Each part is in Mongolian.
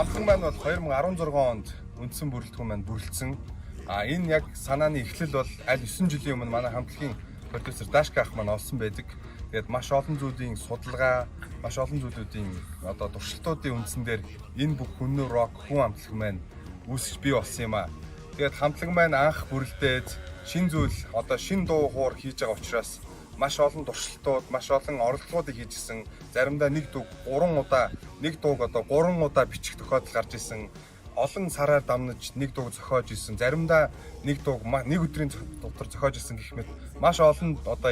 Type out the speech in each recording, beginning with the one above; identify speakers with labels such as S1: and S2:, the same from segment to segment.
S1: хамтлаг маань бол 2016 онд үндсэн бүрэлдэхүүн маань бүрэлдсэн. Энэ яг санааны эхлэл бол аль 9 жилийн өмнө манай хамтлагийн продюсер Дашка ах маань олсон байдаг. Тэгээд маш олон зүйлийн судалгаа, маш олон зүйлүүдийн одоо туршилтуудын үндсэн дээр энэ бүх хүннөө рок хүн хамтлаг маань үүсэж бий болсон юм аа. Тэгээд хамтлаг маань анх бүрэлдээд шин зүйл одоо шин дуу хоор хийж байгаа учраас маш олон туршилтууд, маш олон оролдлогуудыг хийжсэн. Заримдаа нэг дууг 3 удаа бичих тохиолдол гарч исэн. Олон сараар дамнаж нэг дууг зохиож исэн. Заримдаа нэг дууг нэг өдрийн дотор зохиож исэн гэх мэт маш олон одоо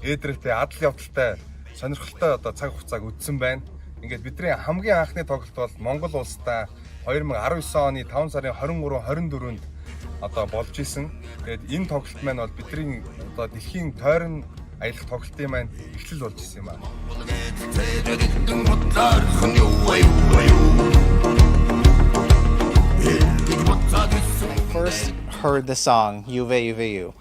S1: ээдрэлтэй, адал явдалтай, сонирхолтой одоо цаг хугацааг үдсэн байна. Ингээд бидний хамгийн анхны тоглолт бол Монгол улстай 2019 оны 5 сарын 23-24-нд одоо болж исэн. Тэгээд энэ тоглолт маань бол бидний одоо дэлхийн тойрон аялах тоглолтын маань эхлэл болж исэн юм аа.
S2: First heard the song Juve Juve Ju.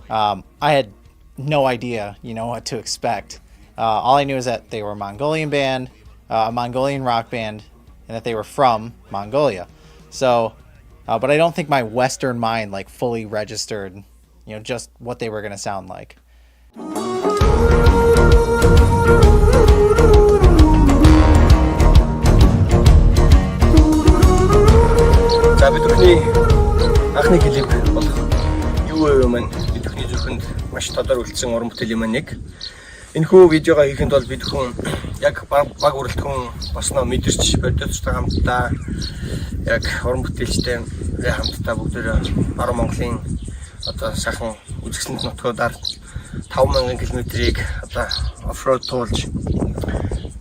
S2: I had no idea, what to expect. All I knew is that they were a Mongolian band, a Mongolian rock band, and that they were from Mongolia. So, but I don't think my Western mind fully registered, just what they were going to sound like.
S3: За бидний анхны клип болох юу вэ маань бидний зөвхөнд маш тодор үлдсэн уран бүтээлийн маань нэг. Энэхүү видеогоо хийхэд бол бид хүн яг баг бүрэлдэхүүн босноо мэдэрч продюсертэй хамтдаа яг уран бүтээлчтэй хамтдаа бүгдээрээ баруун Монголын одоо сайхан үзэсгэлэнт нутгуудаар 5000 км-ийг одоо оффроуд туулж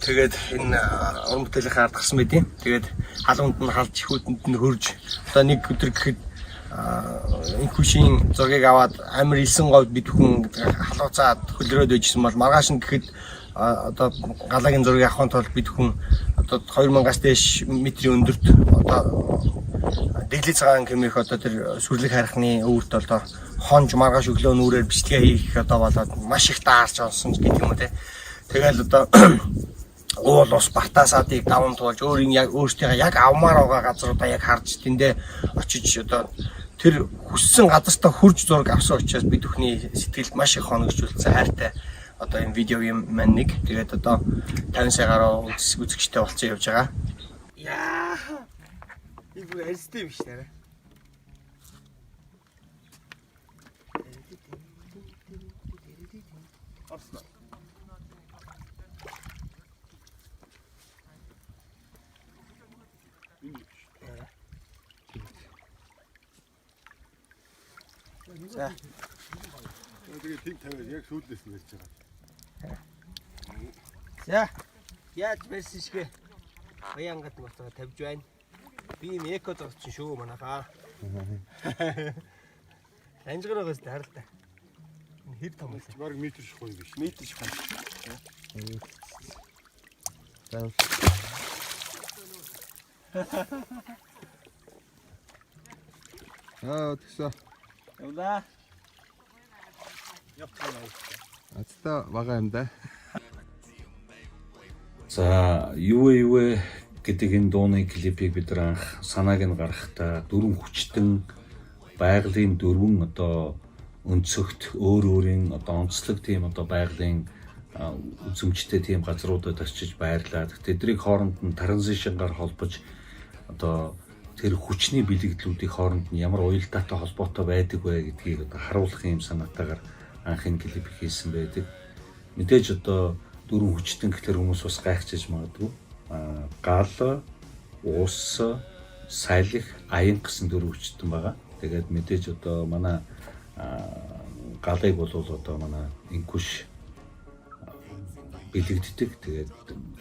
S3: тэгээд энэ уран бүтээлийг хардгсан байдیں۔ Тэгээд халуунд нь халж хүүтэнд нь хөрж одоо нэг өдөр гэхэд энэ хүшийн зургийг аваад амар илсэн говьд бид хүн халууцаад хөлрөөд байжсэн бол маргааш нь гэхэд одоо галагийн зургийг авахын тулд бид хүн одоо 2000-аас дээш метрийн өндөрт одоо дэглээ цагаан хэмээх одоо тэр сүрлэг харихны өвөрт одоо хонж маргааш өглөө нүрээр бичлэгээ хийх одоо болоод маш их даарч онсон гэх юм уу те. Тэгэл одоо уул ус бартаасаадыг даван туулж өөртөө яг авмаар байгаа газруудаа яг харж тэндээ очиж одоо тэр хүссэн газартаа хурж зураг авсан учраас бид бүхний сэтгэлд маш их хоногжуулсан хайртай одоо энэ видеогийн маань нэг. Тэгээд одоо 50 сая гаруй үзэгчтэй болцсон явж байгаа. Яа. Их бүр арьстай юм шиг нэрэ. Орсно. За.
S1: Тэгээд тийм тавиад яг сүүлдээс нь ярьж байгаа.
S3: За. Яаж байсан шигэ. Баянгад мартаа тавьж байна. Би юм эко зогссон шүү манайхаа. Анжгараагаас харалта. Хэд том байсан?
S1: Бараг метр шихой биш.
S3: Метр шихой. За.
S1: Тэгсэн.
S3: Явлаа.
S1: Атта бага юм да.
S4: За, юу гэдэг энэ дууны клипийг бид анх санааг нь гаргахдаа дөрвөн хүчтэн байгалийн дөрвөн одоо өнцөгт өөрийн одоо онцлог тийм одоо байгалийн үзэмжтэй тийм газруудад очиж байрлаад тэдний хооронд нь транзишнгаар холбож одоо тэр хүчний бэлэгдлүүдийн хооронд нь ямар уялдаатай холбоотой байдаг вэ гэдгийг одоо харуулах юм санаатаагаар анхны клип хийсэн байдаг. Мэдээж одоо дөрвөн хүчтэн гэхэлэр хүмүүс бас гайхчихж магадгүй. Гал, ус, салхи, аян гэсэн дөрвөн хүчтэн байгаа. Тэгээд мэдээж одоо манай галыг бол одоо манай инкуш бэлэгддэг. Тэгээд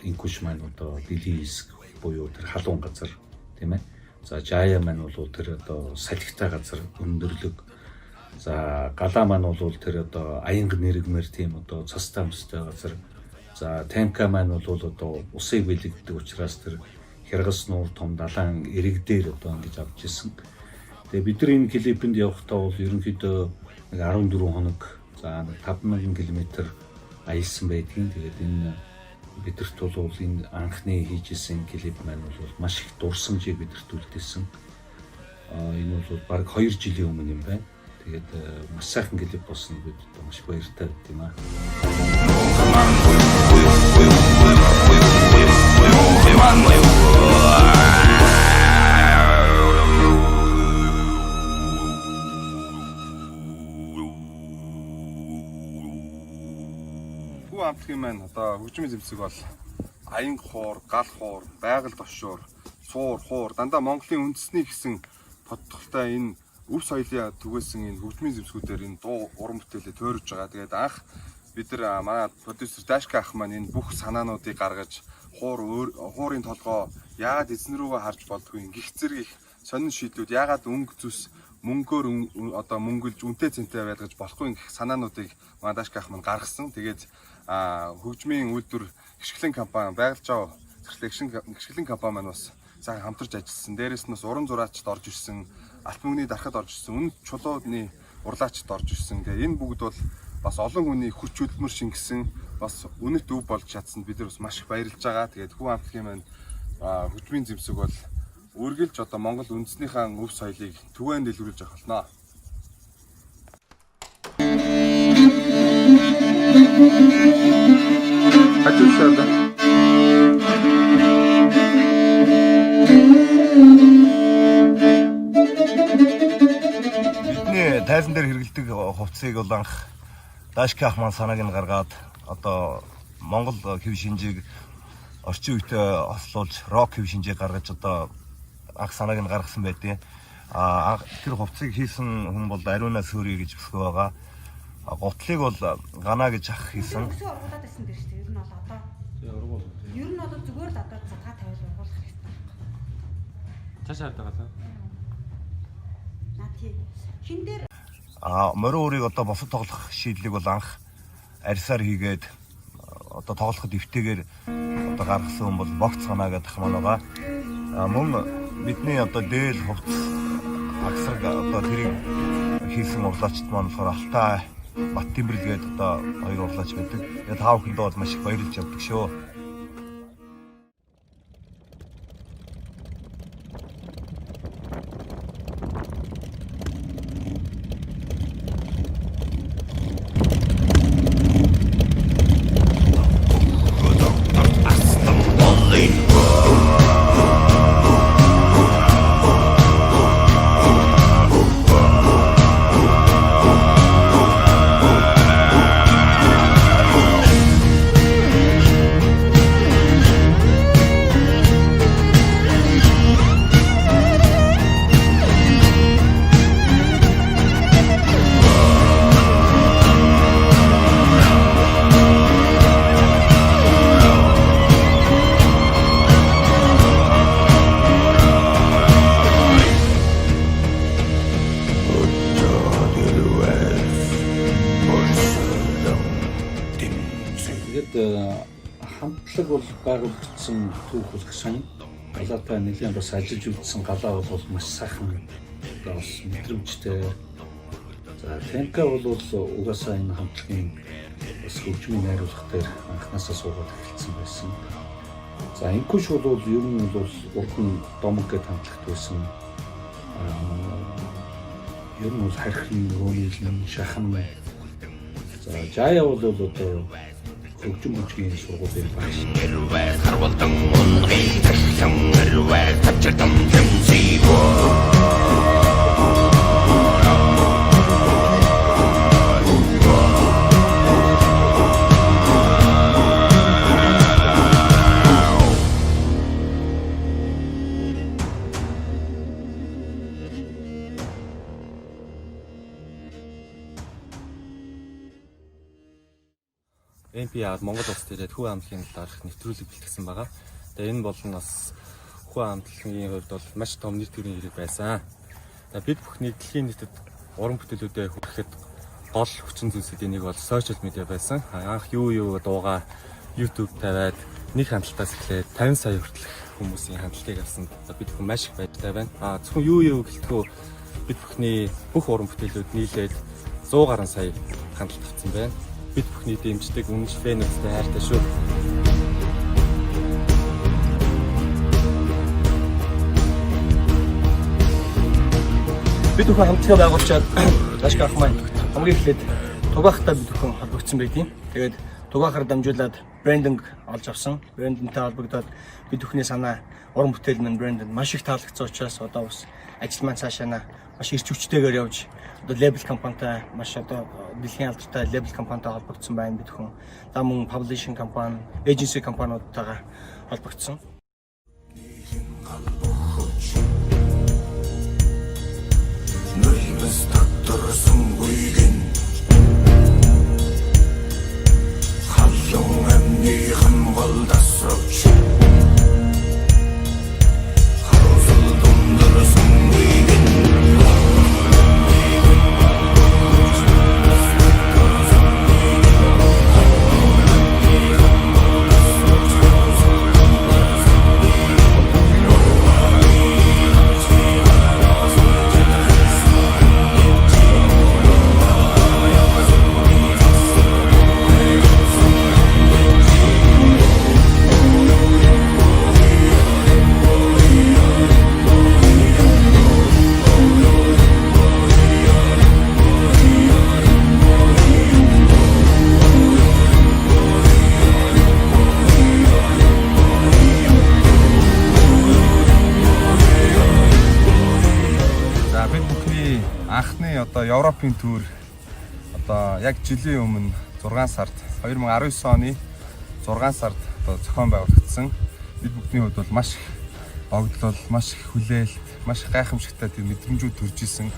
S4: инкуш маань одоо дэлхийн хэсэг буюу тэр халуун газар тийм ээ. За жая маань бол тэр одоо салхитай газар өндөрлөг. За галаа маань бол тэр одоо аянг нэргмэр тийм одоо цастай өмстэй газар. За танка маань бол одоо усыг бэлэгддэг учраас тэр хяргас нуур том далайн эрэг дээр одоо ингэж авч ирсэн. Тэгээ бид нар энэ клипэнд явахдаа бол ерөнхийдөө нэг 14 хоног за 5000 км аялсан байдгийн. Тэгээд энэ бидэрт бол энэ анхны хийжсэн клип маань бол маш их дурсамжийг бидэрт үлдээсэн. Энэ бол баг 2 жилийн өмнө юм байна. Тэгээд маш сайхан клип болсон бид маш баяртай байт юм аа.
S1: Хүү амтлагын маань одоо хөгжмийн зэмсэг бол аян хуур, гал хуур, байгаль тошуур, суур, хуур дандаа Монголын үндэсний гэсэн тодтолтой энэ өв соёлын түгээсэн энэ хөгжмийн зэмсгүүдээр энэ дуу уран бүтээлээ тойрж байгаа. Тэгээд анх бид нар манай продюсер Дашка ах маань энэ бүх санаануудыг гаргаж хуурын толгоо яагаад эзэн рүүгээ харж болдгүй гих зэрэг их сонин шийдлүүд яагаад өнгө зүс мөнгөөр одоо мөнгөлж үнэтэй цэнтэй байлгаж болохгүй гэх санаануудыг манай Дашка ах маань гаргасан. Тэгээд хөгжмийн үйлдвэр гიშгэлэн компани байгальжаа гიშгэлэн компани маань бас сайхан хамтарч ажилласан. Дээрээс нь бас уран зураачд орж ирсэн, алт мөнгөний дарахад орж ирсэн, үнэ чулууны урлагчд орж ирсэн. Тэгээ энэ бүгд бол бас олон хүний хүч хөдөлмөр шингэсэн бас үнэт өв болж чадсанд бид нар бас маш их баярлж байгаа. Тэгээд хүү амтлагын маань хөгжмийн зэмсэг бол үргэлж одоо Монгол үндэснийхээ өв соёлыг түгээн дэлгэрүүлж явах болно. Хажуушаа
S5: тайзан дээр хэрэглэдэг хувцсыг бол анх Дашка ах маань санааг нь гаргаад одоо Монгол хэв шинжийг орчин үетэй ослуулж рок хэв шинжийг гаргаж одоо анх санааг нь гаргасан байдیں۔ Тэр хувцсыг хийсэн хүн бол Ариуна Сөөрий гэж бүсгүй байгаа. Готлыг бол Гана гэж ах хийсэн.
S6: Ургуулад байсан дээр шүү дээ. Ер нь бол одоо. Ер нь бол зүгээр л одоо цадгаа тавиул ургуулах хэрэгтэй.
S7: Цаашаа хадгалаа.
S6: Наа тий. Хин дээр
S5: морин үрийг одоо босод тоглох шийдлийг бол анх арьсаар хийгээд одоо тоглоход эвтэйгээр одоо гаргасан хүн бол богц Гана гэдэг ах маань байгаа. Мөн бидний одоо дээл хувцс агсраг одоо тэрийг хийсэн урлаачд маань болохоор Алтай Бат Тэмбэрл гээд одоо хоёр урлаач байдаг. Тэгээд таа бүхэндээ бол маш их баярлж явдаг шүү.
S4: Хамтлаг бол байгуулагдсан түүх болгосон. Галаатай нэлийн бас ажиллаж үлдсэн галаа бол маш сайхан бас мэдрэмжтэй. За темка бол угаасаа энэ хамтлагийн бас хөгжмийн найруулга дээр анхнаасаа суугаад эхэлсэн байсан. За инкуш бол ер нь бол урдан домог гэдэг хамтлагт байсан. Ер нь бол харьхын нөгөөний шахан. За жая бол одоо хөгжим бүжгийн сургуулийн багш. Хэрвээ харвалдан унгийн тархсан хэрвээ тавчирдан тэмцээгөө.
S7: MP-аад Монгол улс төрөд хүү амтлагын дарах нэвтрүүлэг бэлтгэсэн байгаа. Тэгээ энэ бол нас хүү амтлагын хувьд бол маш том нийт төрийн хэрэг байсан. Тэгээ бид бүхний дэлхийн нийтэд уран бүтээлүүдэд хүрэхэд гол хүчин зүйлсүүдийн нэг бол сошиал медиа байсан. Анх юу дуугаа YouTube тавиад нэг хандлтаас эхлээд 50 сая хүртэлх хүмүүсийн хандлтыг авсан. Бид бүхэн маш их баяртай байна. Зөвхөн юу гэлтгөө бид бүхний бүх уран бүтээлүүд нийлээд 100 гаруй сая хандлт авсан байна. Бид бүхний дэмждэг үнэн фэнүүдтэй хайртай шүү.
S3: бид бүхэн хамтдаа байгуулчаад Дашка ах маань хамгийн эхлээд тугаахтай бид бүхэн холбогдсон байдیں۔ Тэгээд тугаахаар дамжуулаад брендинг олж авсан. Брендинтэй холбогдоод бид бүхний санаа уран бүтээл мэн брендинд маш их таалагдсан учраас одоо бас ажил маань цаашаа маш ирч хүчтэйгээр явж одоо лейбл компанитай маш одоо дэлхийн алдартай лейбл компанитай холбогдсон байна бид бүхэн. За мөн publishing компани, agency компаниудтайгаа холбогдсон.
S1: Анхны одоо Европын туур одоо яг жилийн өмнө 6 сард 2019 оны 6 сард одоо зохион байгуулагдсан. Бид бүхний хувьд бол маш их богдлол, маш их хүлээлт, маш их гайхамшигтай тийм мэдрэмжүүд төрж исэн.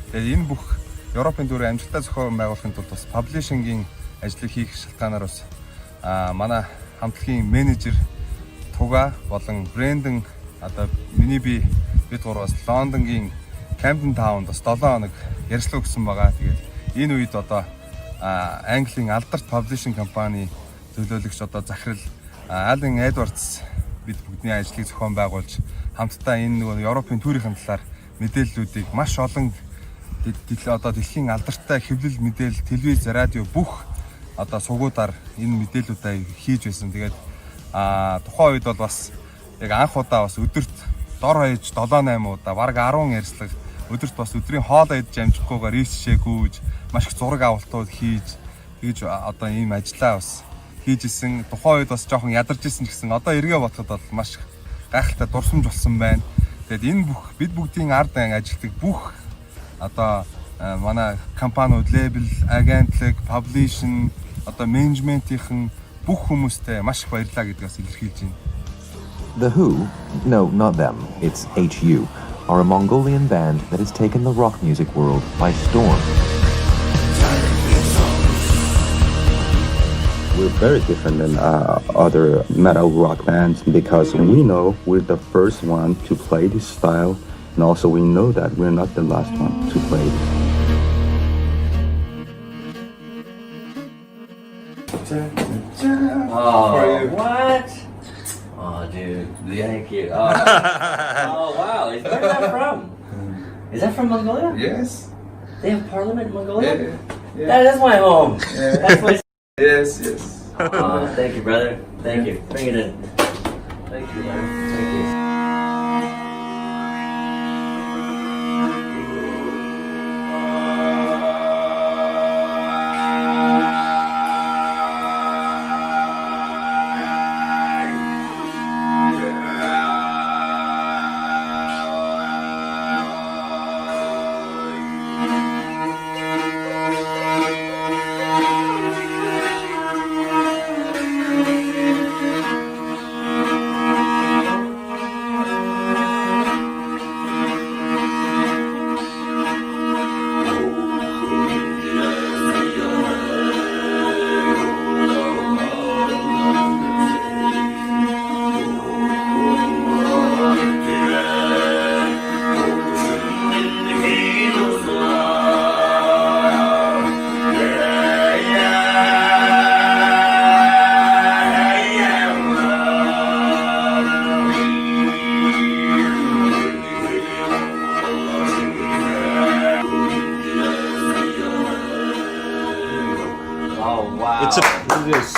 S1: Тэгээд энэ бүх Европын туур амжилттай зохион байгуулахын тулд бас паблишингийн ажлыг хийх шалтгаанаар бас манай хамтлагийн менежер Туга болон брендинг одоо миний бид гур бас Лондонгийн Camden Town бас 7 хоног ярьслаа өгсөн байгаа. Тэгээд энэ үед одоо Английн алдарт паблишинг компани төлөөлөгч одоо захирал Ален Эдвардс бид бүгдний ажлыг зохион байгуулж хамтдаа энэ нөгөө Европын туурийн талаар мэдээллүүдийг маш олон одоо дэлхийн алдартай хэвлэл мэдээлэл, телевиз, радио бүх одоо сугуудаар энэ мэдээллүүдээ хийж байсан. Тэгээд тухайн үед бол бас яг анх удаа бас өдөрт дор хаяж 7-8 удаа бараг 10 ярьслаг өдөрт бас өдрийн хоол идэж амжихгүйгээр ресшээ гүйж маш их зураг авалтууд хийж одоо ийм ажиллаа бас хийж исэн. Тухайн үед бас жоохон ядарч исэн гэсэн одоо эргээ бодоход бол маш гайхалтай дурсамж болсон байна. Тэгээд энэ бүх бид бүгдийн ард ажилтдаг бүх одоо манай компаниуд, лейбл, агентлаг, паблишн, одоо менежментийн бүх хүмүүстээ маш их баярлалаа гэдгээс илэрхийлж байна.
S8: The Who, no, not them, it's HU, are a Mongolian band that has taken the rock music world by storm.
S9: We're very different than other metal rock bands because we know we're the first one to play this style, and also we know that we're not the last one to play it.
S10: Oh, what? Oh, dude, thank you. Oh, wow. Where's that from? Is that from Mongolia?
S1: Yes.
S10: They have parliament in Mongolia?
S1: Yeah.
S10: That's my home.
S1: Yeah.
S10: That's my...
S1: Yes.
S10: Oh, thank you, brother. Thank you. Bring it in. Thank you, man. Thank you.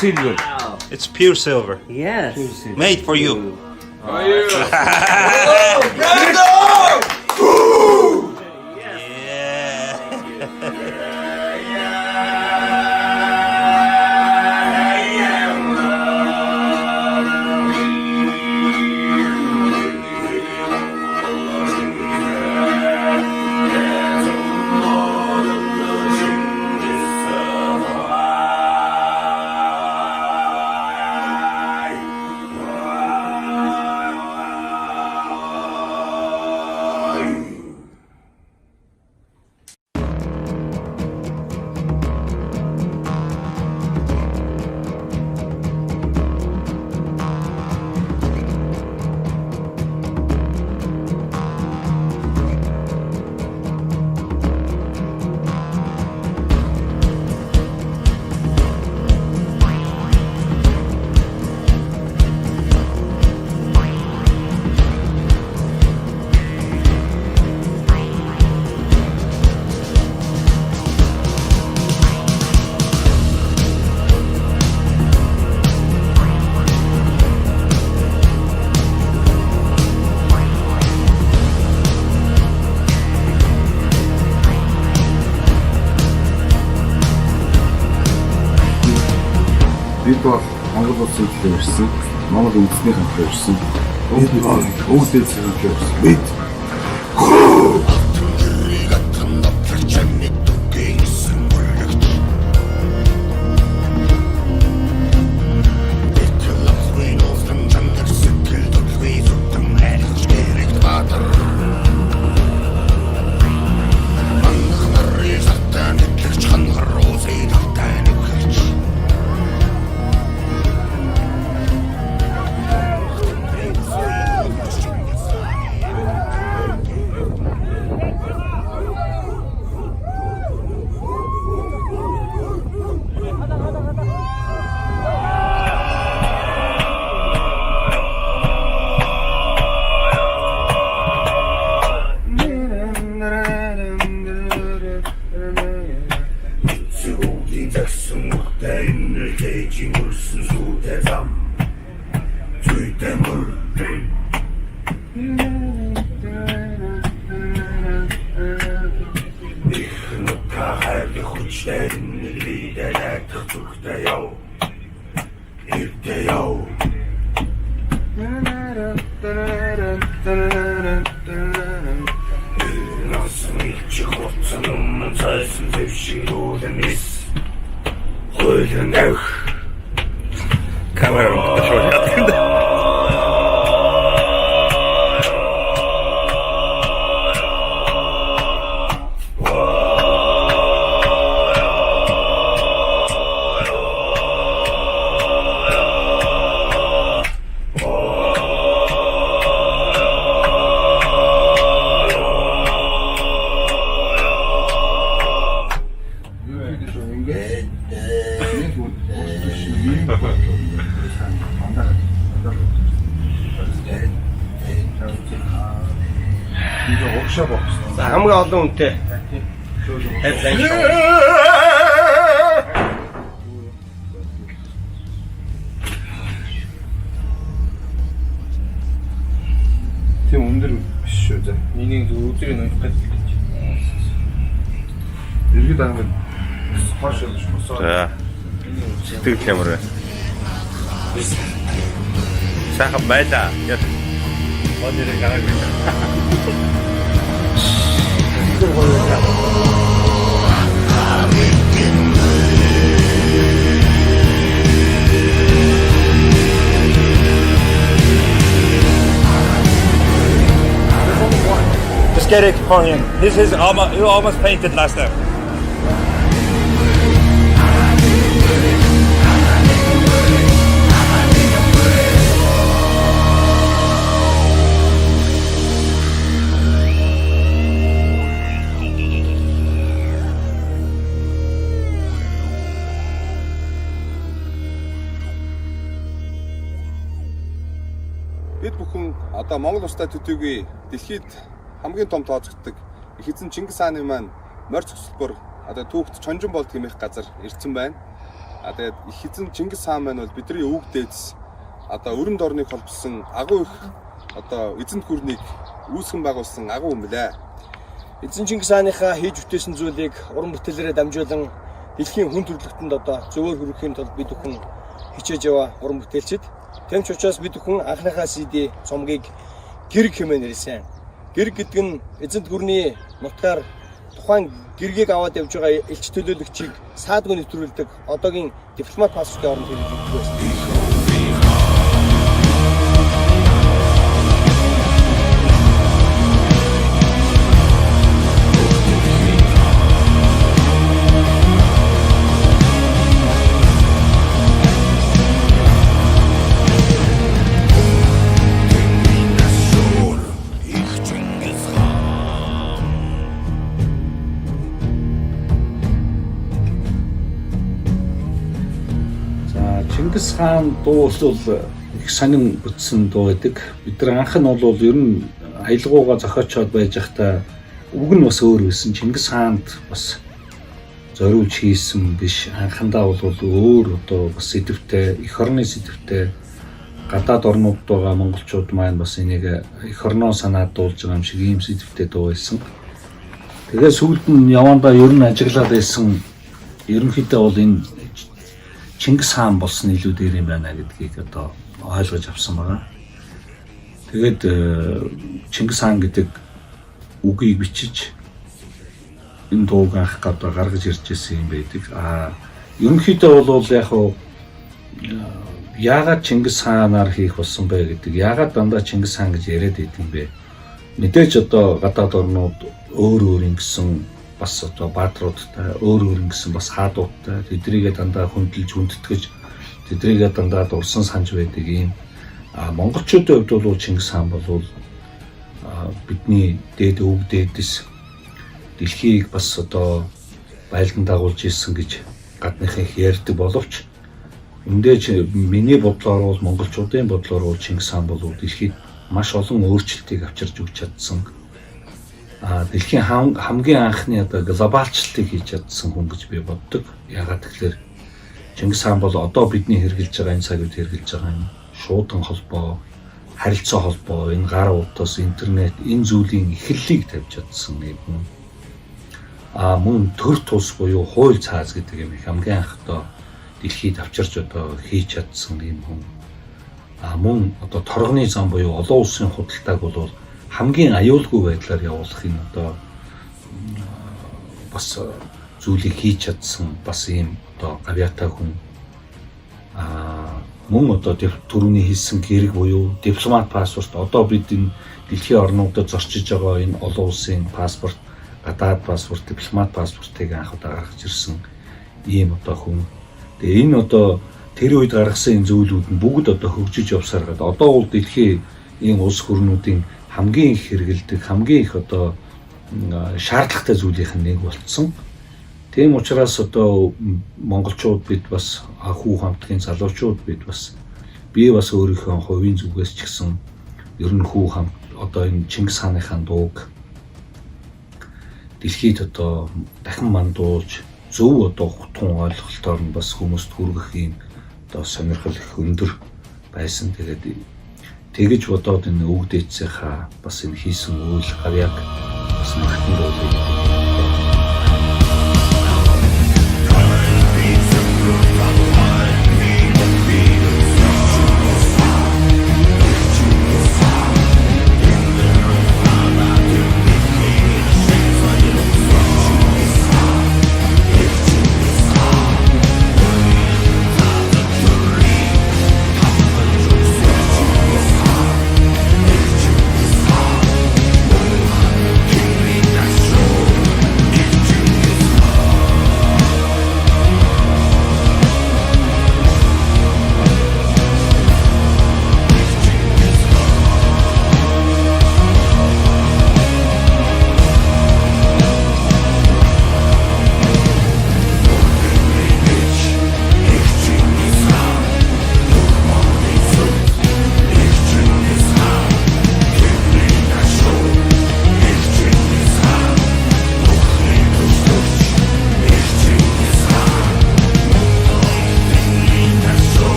S11: Silver.
S10: Wow.
S11: It's pure silver.
S10: Yes.
S11: Made for you.
S4: бид бол Монгол улсын төлөө ирсэн. Монгол үндэсний хамтран ирсэн. Өвдөд зэрэг ирсэн. Бид
S3: хамгийн олон үнэтэй.
S1: Тийм өндөр биш шүү дээ.
S3: Энийг өдрийг нөх гэдэг.
S1: Иргэд анги хоош явж босоо.
S11: За. Сэтгэл ямар вэ? Сайхан байлаа. Яг өнөрөө гараагүй. Just Gereg for him. This is almost painted last time.
S1: Бид бүхэн одоо Монгол улстай төдийгүй дэлхийд хамгийн том тооцогддог их эзэн Чингис хааны маань морь цогцлбор одоо түүхт чонжин болд хэмээх газар ирсэн байна. Тэгээд их эзэн Чингис хаан маань бол бидний өвөг дээдс одоо өрөнд орныг холбосон агуу их одоо эзэнт гүрнийг үүсгэн байгуулсан агуу юм лээ.
S3: Эзэн Чингис хааныхаа хийж бүтээсэн зүйлийг уран бүтээлээрээ дамжуулан дэлхийн хүн төрөлхтөнд одоо зөвөр хүрэхийн тулд бид бүхэн хичээж яваа уран бүтээлчид. Тэм ч учраас бид бүхэн анхныхаа CD цомгийг Gereg хэмээн нэрлсэн. Gereg гэдэг нь эзэнт гүрний нутгаар тухайн Gereg-ийг аваад явж байгаа элч төлөөлөгчийг саадгүй нэвтрүүлдэг одоогийн дипломат паспортын оронд хэрэгжүүлдэг байсан.
S4: Чингис хаан дуу бол их сонин бүтсэн дуу гэдэг. Бид нар анх нь бол ер нь аялгаугаа зохиочоод байж байхдаа үг нь бас өөр байсан. Чингис хаанд бас зориулж хийсэн биш. Анхандаа бол өөр одоо бас сэдвтэй, эх орны сэдвтэй гадаад орнууд байгаа монголчууд маань бас энийг эх орноо санаад дуулж байгаа юм шиг ийм сэдвтэй дуу байсан. Тэгээ сүүлд нь явандаа ер нь ажиглаад байсан. Ерөнхийдөө бол энэ Чингис хаан болсон илүү дээр юм байна гэдгийг одоо ойлгож авсан байгаа. Тэгээд Чингис хаан гэдэг үгийг бичиж энэ дууг анх одоо гаргаж ирж ирсэн юм байдаг. Ерөнхийдөө бол яг яагаад Чингис хаанаар хийх болсон бэ гэдэг, яагаад дандаа Чингис хаан гэж яриад идэв юм бэ? Мэдээж одоо гадаад орнууд өөр ингэсэн бас одоо баатруудтай, өөр ингэсэн бас хаадуудтай, тэдрийгээ дандаа хүндэлж хүндэтгэж, тэдрийгээ дандаа дурсан санаж байдаг юм. Монголчуудын хувьд бол Чингис хаан бол бидний дээд өв дээдэс дэлхийг бас одоо байлдан дагуулж ирсэн гэж гадныхан их ярьдаг боловч эндээ миний бодлоор бол монголчуудын бодлоор бол Чингис хаан бол дэлхийд маш олон өөрчлөлтийг авчирч өгч чадсан. Дэлхийн хамгийн анхны одоо глобалчлалтыг хийж чадсан хүн гэж би боддог. Ягаад гэвэл Чингис хаан бол одоо бидний хэрэгжилж байгаа энэ цаг үед хэрэгжилж байгаа юм шуудан холбоо, харилцаа холбоо, энэ гар утас, интернет, энэ зүйлийн эхлэлийг тавьж чадсан юм хүн. Мөн төр тус буюу хууль цааз гэдэг юм их хамгийн анх одоо дэлхийд авчирч одоо хийж чадсан юм хүн. Мөн одоо торгоны зам буюу олон улсын худалдааг бол хамгийн аюулгүй байдлаар явуулахын одоо бас зүйлийг хийж чадсан бас ийм одоо гавьяатай хүн. Мөн одоо түрүүний хэлсэн Gereg буюу дипломат паспорт одоо бид энэ дэлхийн орнуудад зорчиж байгаа энэ олон улсын паспорт, гадаад паспорт, дипломат паспортыг анх удаа гаргаж ирсэн ийм одоо хүн. Тэгээ энэ одоо тэр үед гаргасан энэ зүйлүүд нь бүгд одоо хөгжиж явсаар гад одоо бол дэлхийн энэ улс хурлуудын хамгийн их хэрэгэлдэг, хамгийн их одоо шаардлагатай зүйлийнх нь нэг болцсон. Тийм учраас одоо монголчууд бид бас хүү хамтгийн залуучууд бид бас би бас өөрийнхөө хувийн зүгээс ч гэсэн ер нь хүү хамт одоо энэ Чингис хааныхаа дууг дэлхийд одоо дахин мандуулж зөв одоо хутган ойлголтоор нь бас хүмүүст хүргэх юм одоо сонирхол их өндөр байсан. Тэгээд тэгэж бодоод энэ өвөг дээдсийнхаа бас энэ хийсэн үйл гавьяаг бас нэгэн дуулыг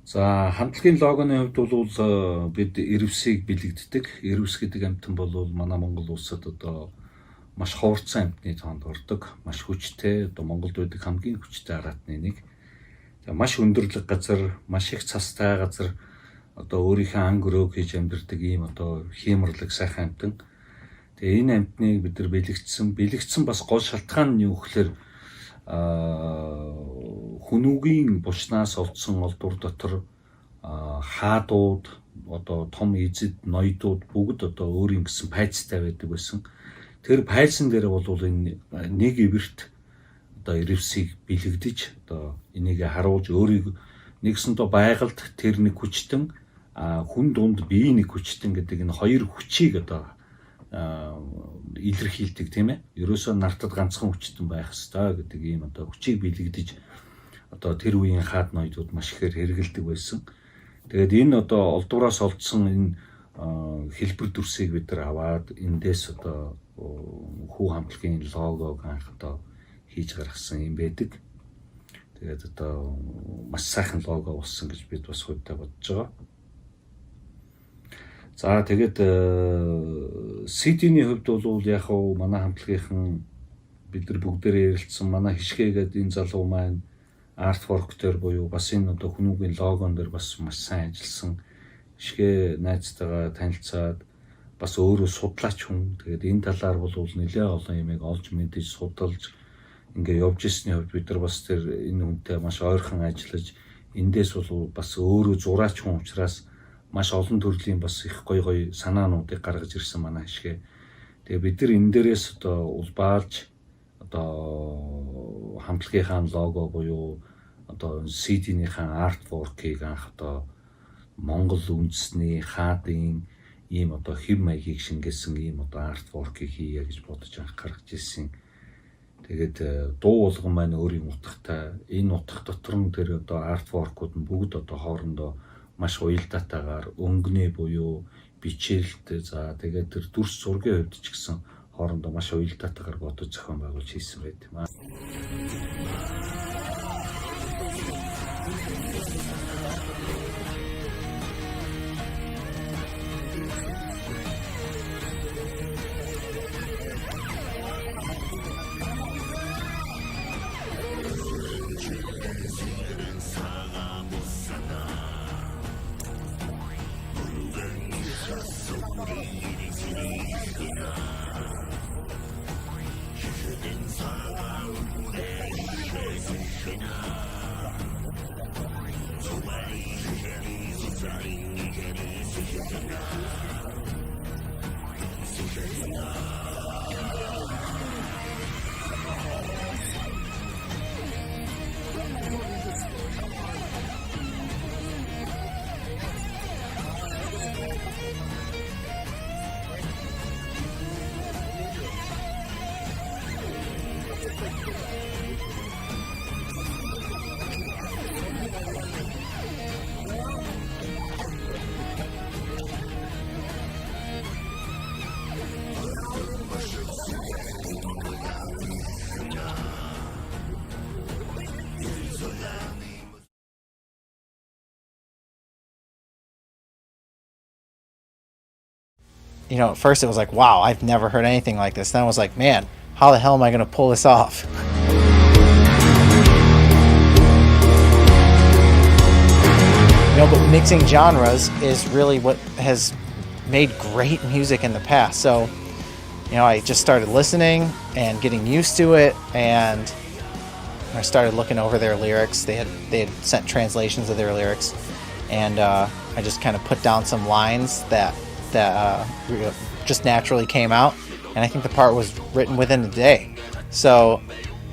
S4: За хамтлагийн логоны хувьд бол бид ирвсийг бэлэгддэг. Ирвс гэдэг амьтан бол манай Монгол улсад одоо маш ховорцсон амьтны тоонд ордог. Маш хүчтэй, одоо Монголд байдаг хамгийн хүчтэй агаатны нэг. Маш өндөрлөг газар, маш их цастай газар, одоо өөрийнхөө ан гөрөөг хийж амьдардаг ийм одоо хиймэрлэг сайхан амьтан. Тэгээ энэ амьтныг бид нар бэлэгдсэн бас гол шалтгаан нь юу гэхээр хүнүүгийн булчнаас олдсон олдвор дотор хаадууд одоо том эзэд ноёдууд бүгд одоо өөрийн гэсэн пайцтай байдаг байсан. Тэр пайцсан дээр бол энэ нэг ивэрт одоо ирвсийг бэлэгдэж одоо энийг харуулж өөрийг нэгсэндээ байгальд тэр нэг хүчтэн хүн дунд бие нэг хүчтэн гэдэг энэ хоёр хүчийг одоо илэрхийлдэг тийм ээ. Ерөөсөө нартад ганцхан хүчтэн байх ёстой гэдэг ийм одоо хүчийг бэлэгдэж одоо тэр үеийн хаад ноёдууд маш ихээр хэрэгэлдэг байсан. Тэгээд энэ одоо олдвороос олдсон энэ хэлбэр дүрсийг бид нар аваад эндээс одоо хүү хамтлагийн логог анх одоо хийж гаргасан юм байдаг. Тэгээд одоо маш сайхан лого болсон гэж бид бас хувьдаа бодож байгаа. За тэгээд CD-ний хувьд бол яг хав манай хамтлагийнхан бид нар бүгдээрээ ярилцсан манай хишгээгээд энэ залуу маань артворк дээр буюу бас энэ одоо хүмүүгийн логон дээр бас маш сайн ажилласан. Хишгээ найзтайгаа танилцаад бас өөрөө судлаач хүн. Тэгээд энэ талаар бол нэлээд олон юмыг олж мэдэж судалж ингээ явж ирсний хувьд бид нар бас тэр энэ хүнтэй маш ойрхон ажиллаж эндээс бол бас өөрөө зураач хүн учраас маш олон төрлийн бас их гоё санаануудыг гаргаж ирсэн манай хишгээ. Тэгээ бид нар энэ дээрээс одоо улбаалж одоо хамтлагийнхаа лого буюу одоо CD-ийнхаа артворкийг анх одоо Монгол үндэсний хаадын ийм одоо хэв маягийг шингээсэн ийм одоо артворкийг хийе гэж бодож анх гаргаж ирсэн. Тэгээд дуу болгон маань өөрийн утгатай энэ утга дотор нь тэр одоо артворкууд нь бүгд одоо хоорондоо маш уялдаатайгаар өнгөнөө буюу бичээлтэй за тэгээд тэр дүрс зургийн хувьд ч гэсэн хоорондоо маш уялдаатайгаар бодож зохион байгуулж хийсэн байт юм аа.
S2: You know, at first it was like, wow, I've never heard anything like this. Then I was like, man, how the hell am I going to pull this off? You know, but mixing genres is really what has made great music in the past. So, you know, I just started listening and getting used to it, and I started looking over their lyrics. They had sent translations of their lyrics, and I just kind of put down some lines that just naturally came out, and I think the part was written within a day. So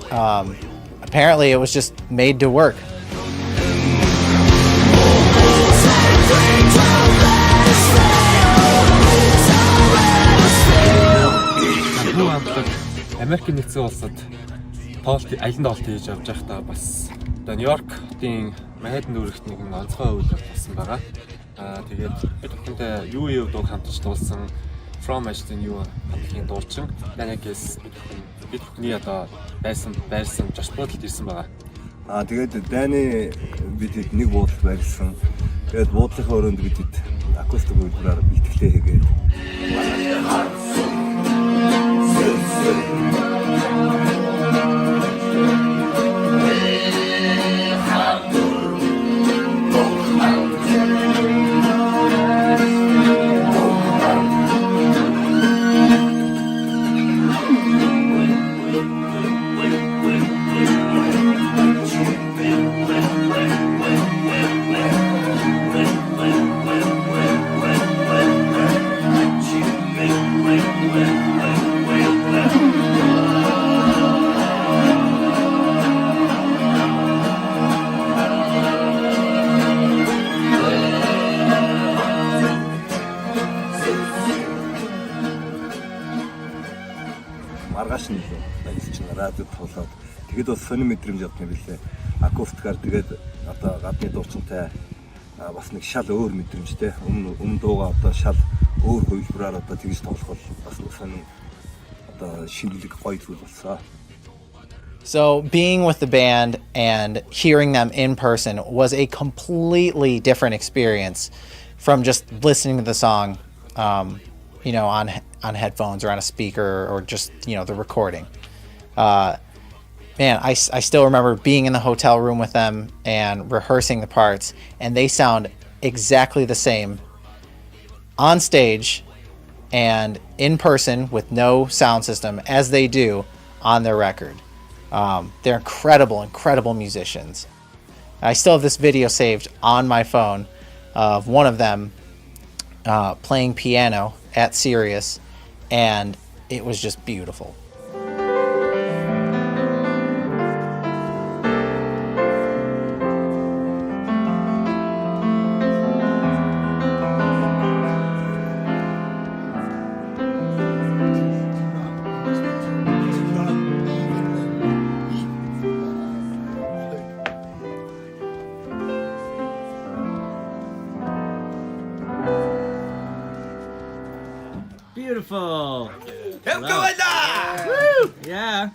S2: apparently it was just made to work.
S7: Америкийн нэгдсэн улсад аль нь тоглолт хийж явж байхдаа бас одоо Нью-Йоркийн Манхэттен дүүрэгт нэгэн онцгой үйл болсон байгаа. Тэгээд бид бүхэндээ юу дуу хамтарч дуулсан From ажлын юу хамтлагийн дуучин Gereg бид бүхний одоо байрсан жош буудалд ирсэн байгаа.
S5: Тэгээд Дани бидэд нэг буудалд байрсан. Тэгээд буудлынхаа өрөөнд бидэд акустик үйлдвэрээр бэлтгэлээ хийгээд маргааш нь ажиллаж байна. Радиод тоглоод тэгээд бас сонир мэдрэмж авсан билээ. Акустикаар тэгээд одоо гадны дуучинтай бас нэг шал өөр мэдрэмжтэй. Өмнө дуугаа одоо шал өөр хувилбараар одоо тэгж тоглох бол бас сонин одоо шинэлэг гоё зүйл болсон.
S2: So being with the band and hearing them in person was a completely different experience from just listening to the song, you know, on headphones or on a speaker or just, you know, the recording. Man, I still remember being in the hotel room with them and rehearsing the parts, and they sound exactly the same on stage and in person with no sound system as they do on their record. They're incredible musicians. I still have this video saved on my phone of one of them playing piano at Sirius, and it was just beautiful.
S10: Beautiful. Yeah.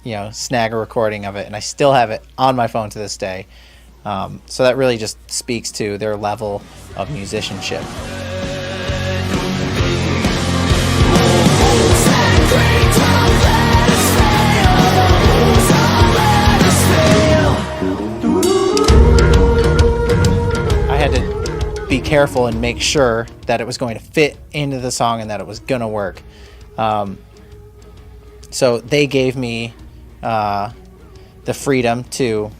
S2: You know, snag a recording of it, and I still have it on my phone to this day. So that really just speaks to their level of musicianship. I had to be careful and make sure that it was going to fit into the song and that it was gonna work. So they gave me the freedom to,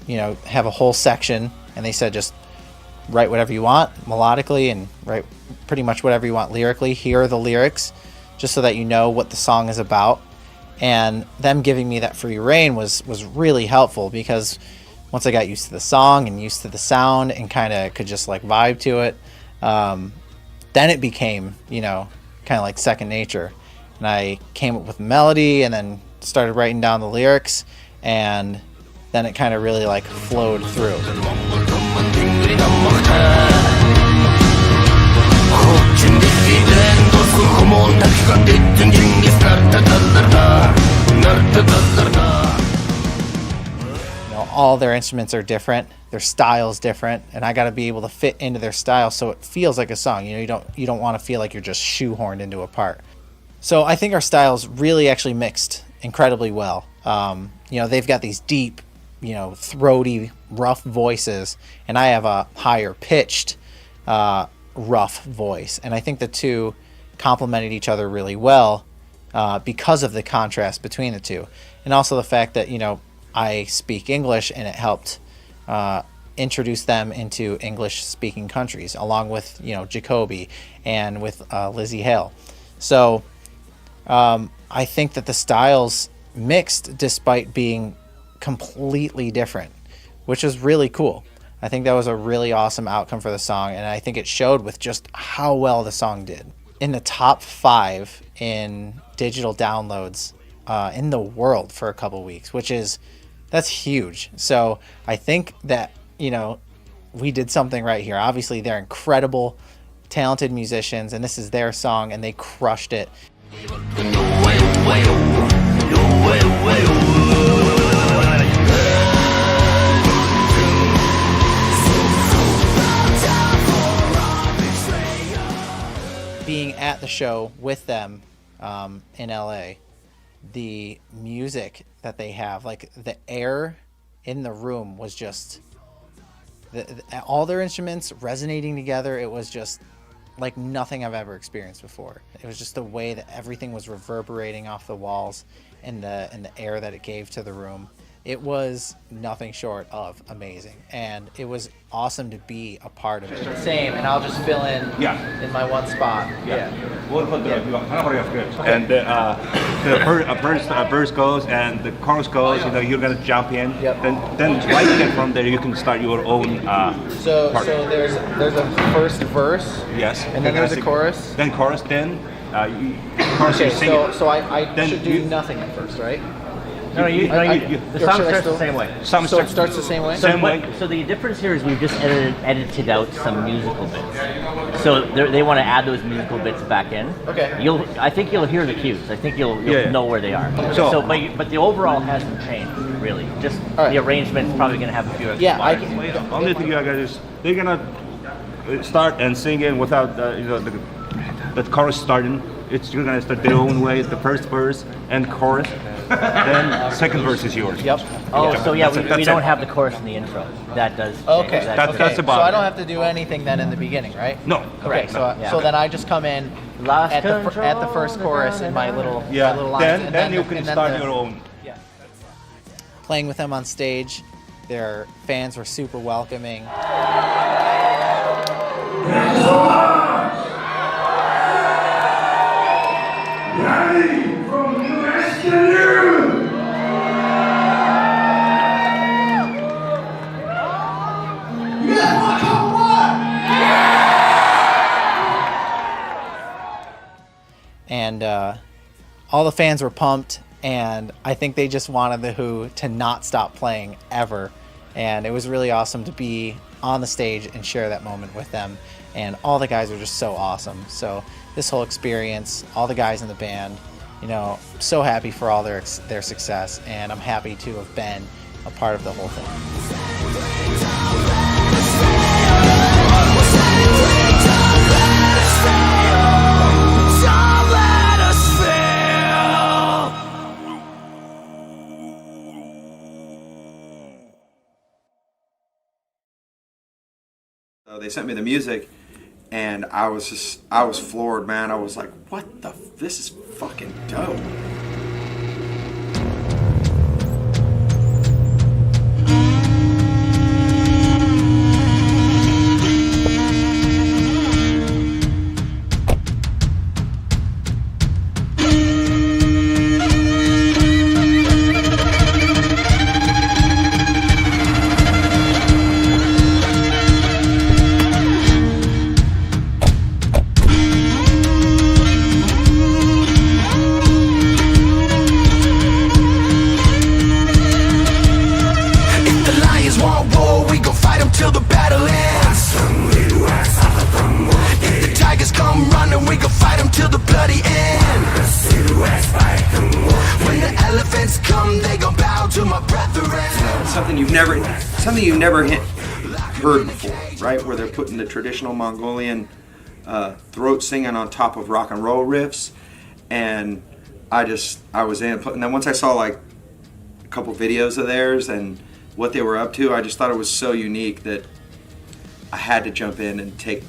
S2: you know, have a whole section, and they said just write whatever you want melodically and write pretty much whatever you want lyrically. Here are the lyrics, just so that you know what the song is about. And them giving me that free reign was really helpful, because once I got used to the song and used to the sound and kind of could just like vibe to it, then it became, you know, kind of like second nature. And I came up with melody and then started writing down the lyrics, and then it kind of really like flowed through. You know, all their instruments are different, their style's different, and I got to be able to fit into their style so it feels like a song. You know, you don't want to feel like you're just shoehorned into a part. So I think our styles really actually mixed incredibly well. You know, they've got these deep, you know, throaty, rough voices, and I have a higher pitched, rough voice. And I think the two complemented each other really well because of the contrast between the two. And also the fact that, you know, I speak English, and it helped introduce them into English-speaking countries, along with, you know, Jacoby and with Lizzie Hale. So I think that the styles mixed despite being completely different, which is really cool. I think that was a really awesome outcome for the song, and I think it showed with just how well the song did. In the top 5 in digital downloads in the world for a couple weeks, that's huge. So I think that, you know, we did something right here. Obviously, they're incredible, talented musicians, and this is their song, and they crushed it. Being at the show with them in LA, the music that they have, like the air in the room was just all their instruments resonating together. It was just like nothing I've ever experienced before. It was just the way that everything was reverberating off the walls and the air that it gave to the room. It was nothing short of amazing, and it was awesome to be a part of it. Same, and I'll just fill in in my one spot.
S11: And the verse goes and the chorus goes. You know, you're gonna jump in. Then right then from there you can start your own
S2: So
S11: part.
S2: there's a first verse.
S11: Yes.
S2: And then there's a chorus.
S11: Then chorus. Then chorus.
S2: Okay,
S11: you sing it.
S2: so I
S11: Then
S2: should do nothing at first, right?
S10: The song starts the same way.
S2: So it starts the same way?
S11: Same way.
S10: So the difference here is we've just edited out some musical bits. So they want to add those musical bits back in.
S2: Okay.
S10: I think you'll hear the cues. I think you'll know where they are.
S11: So-
S10: But the overall hasn't changed really. Just
S2: right.
S10: the arrangement's probably going to have a few extra
S2: Yeah, I
S10: bars.
S2: can.
S11: The only thing I got is they're gonna start and sing in without the chorus starting. You're gonna start their own way. The first verse and chorus, then second verse is yours.
S2: Yep.
S10: Oh, so yeah,
S11: That's
S10: we
S11: it.
S10: don't have the chorus in the intro. That does.
S2: Okay.
S11: That's
S2: So
S11: about
S2: I
S11: it.
S2: don't have to do anything then in the beginning, right?
S11: No.
S2: Correct.
S10: No.
S2: So then I just come in
S10: Lost
S2: at the
S10: control,
S2: first chorus in my little
S11: Yeah.
S2: my little lines, and
S11: Then you can
S2: and then
S11: start
S2: the-
S11: your own.
S2: Playing with them on stage, their fans were super welcoming. And all the fans were pumped, and I think they just wanted The Who to not stop playing ever. And it was really awesome to be on the stage and share that moment with them. And all the guys are just so awesome. So this whole experience, all the guys in the band, so happy for all their success, and I'm happy to have been a part of the whole thing.
S12: They sent me the music, and I was floored, man. I was like, what the, this is fucking dope. Something you've never heard before, right? Where they're putting the traditional Mongolian throat singing on top of rock and roll riffs, and I was in. And then once I saw like a couple videos of theirs and what they were up to, I just thought it was so unique that I had to jump in and take,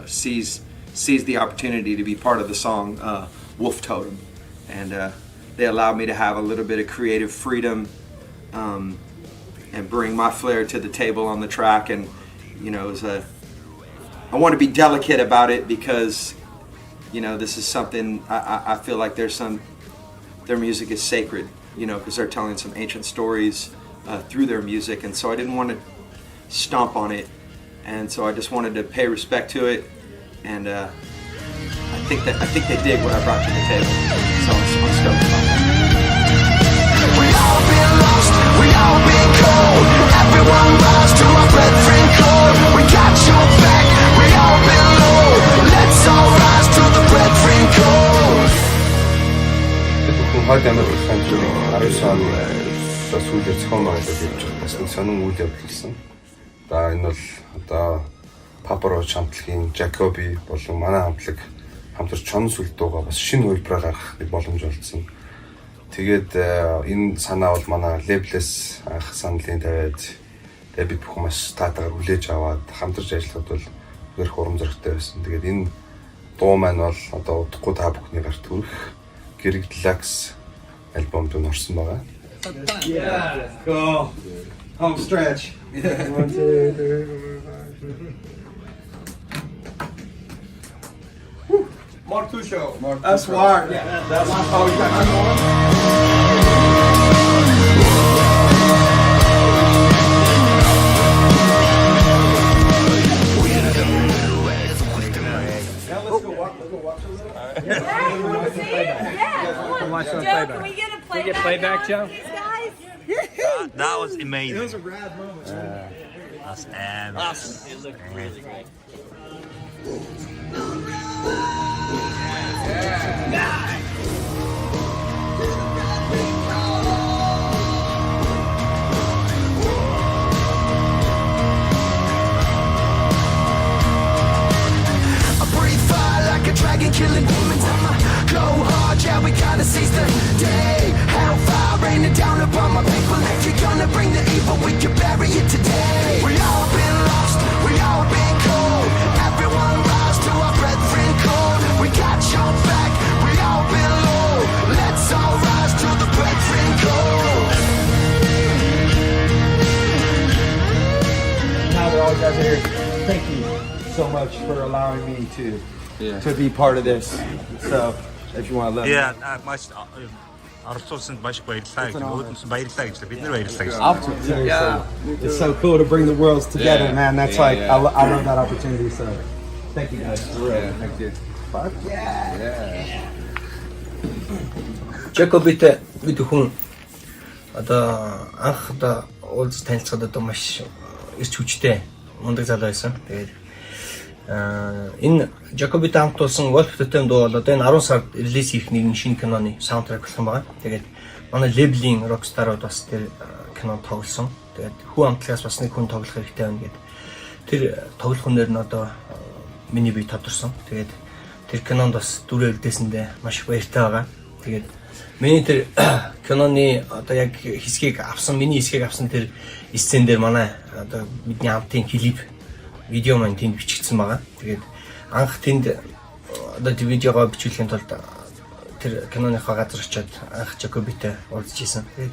S12: seize the opportunity to be part of the song Wolf Totem, and they allowed me to have a little bit of creative freedom. And bring my flair to the table on the track, and I want to be delicate about it because this is something I feel like their music is sacred, because they're telling some ancient stories through their music, and so I didn't want to stomp on it, and so I just wanted to pay respect to it, and I think they dig what I brought to the table, so I'm stoked about that.
S13: We all been lost, we all been cold. Everyone rise to our brethren code. We got your back, we all been low. Let's all rise to the brethren code.
S14: Хойд амар улаан зүрийг 19 оны сүүлээр цохон ойлголт хийж бас нэг сонин үйл явдал болсон. Энэ бол одоо Папароч хамтлагийн Жакоби болон манай хамтлаг хамтарч чон сүл дуугаа бас шинэ хувилбараар гаргах нэг боломж олдсон. Тэгээд энэ санаа бол манай лейблээс анх саналын тавиад тэгээд бид бүхэн маш таатайгаар хүлээж аваад хамтарч ажиллахад бол их урам зоригтой байсан. Тэгээд энэ дуу маань бол одоо удахгүй та бүхний гарт хүрэх Gereg Deluxe альбомд орсон байгаа.
S12: Yeah, cool. Home stretch. 1, 2, 3, 4, 5. Martusho. That's why. Yeah, that's why. Oh, you got one more?
S6: Can we get a playback, Joe? These guys?
S11: was amazing.
S15: It was a rad moment.
S11: Us.
S13: Dragon killing demons, I'ma go hard, yeah, we gotta seize the day. Hellfire raining down upon my people. If you're gonna bring the evil, we can bury it today. We all been lost, we all been cold. Everyone rise to our brethren code. We got your back, we all been low. Let's all rise to the brethren code.
S16: Now that all you guys are here, thank you so much for allowing me to be part of this. So, if you want to let me.
S11: Маш оролцуулсанд маш баярлалаа гэж өөдөөс баярлалаа гэж бид нар баярлалаа гэж.
S16: It's so cool to bring the worlds together, man. That's like I love that opportunity. So, thank you guys. Thank you. Fuck yeah.
S3: Жакобит бид хүн одоо анх одоо уулз танилцахад одоо маш ирч хүчтэй мундаг залуу байсан. Тэгээд энэ Жакобит хамтуулсан Wolf Totem дуу бол одоо энэ 10 сард релиз хийх нэгэн шинэ киноны саундтрек болох юм байна. Тэгээд манай лейблийн рокстарууд бас тэр кинонд тоглосон. Тэгээд хүү хамтлагаас бас нэг хүн тоглох хэрэгтэй байна гэдэг. Тэр тоглох хүнээр нь одоо миний бие тодорсон. Тэгээд тэр кинонд бас дүрээ үлдээсэндээ маш баяртай байгаа. Тэгээд миний тэр киноны одоо яг хэсгийг авсан, миний хэсгийг авсан тэр сцен дээр манай одоо бидний хамтын клип видео маань тэнд бичигдсэн байгаа. Тэгээд анх тэнд одоо видеогоо бичүүлэхийн тулд тэр киноныхоо газар очиод анх Жакобитэй уулзж исэн. Тэгээд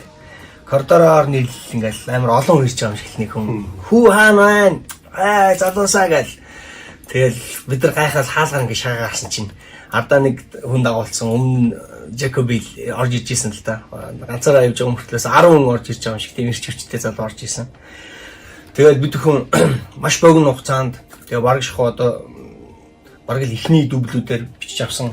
S3: коридороор нийлэл ингээл амар олон хүн ирж байгаа юм шиг нэг хүн хүү хаана байна? Залуусаа гэл. Тэгэл бид нар гайхаад хаалгаар ингээ шаагаарсан чинь ардаа нэг хүн дагуулсан өмнө Жакоби орж ирж исэн л да. Ганцаараа явж байгаа мөртлөөс 10 хүн орж ирж байгаа юм шиг тийм ирч хүчтэй залуу орж исэн. Тэгээд бид хүн маш богино хугацаанд тэгээ бараг шахуу одоо бараг л ихний дублүүдээр бичиж авсан